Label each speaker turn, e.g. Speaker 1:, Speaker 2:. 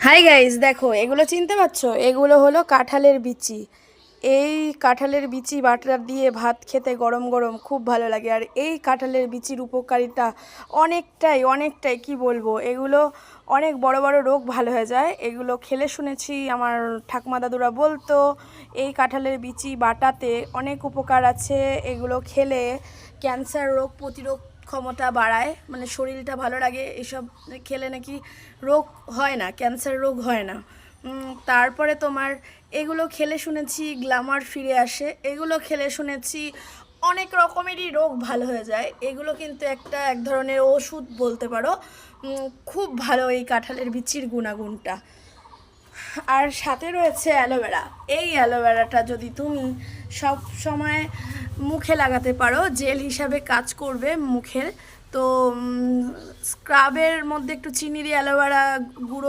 Speaker 1: Hi guys, দেখো এগুলো চিনতে পারছো? এগুলো হলো কাঁঠালের বিচি। এই কাঁঠালের বিচি বাটা দিয়ে ভাত খেতে গরম গরম খুব ভালো লাগে। আর এই কাঁঠালের বিচির উপকারিতা অনেকটাই অনেকটাই কি বলবো, এগুলো অনেক বড় বড় রোগ ভালো হয়ে যায়। এগুলো খেলে শুনেছি, আমার ঠাকুমা দাদুরা বলতো এই কাঁঠালের বিচি বাটাতে অনেক উপকার আছে। এগুলো খেলে ক্যান্সার রোগ প্রতিরোধ ক্ষমতা বাড়ায়, মানে শরীরটা ভালো লাগে। এসব খেলে নাকি রোগ হয় না, ক্যান্সার রোগ হয় না। তারপরে তোমার এগুলো খেলে শুনেছি গ্ল্যামার ফিরে আসে। এগুলো খেলে শুনেছি অনেক রকমেরই রোগ ভালো হয়ে যায়। এগুলো কিন্তু এক ধরনের ওষুধ বলতে পারো। খুব ভালো এই কাঁঠালের বিচির গুণাগুণটা। আর সাথে রয়েছে অ্যালোভেরা। এই অ্যালোভেরাটা যদি তুমি সব সময় মুখে লাগাতে পারো, জেল হিসাবে কাজ করবে মুখের। তো স্ক্রাবের মধ্যে একটু চিনি দিয়ে অ্যালোভেরা গুঁড়ো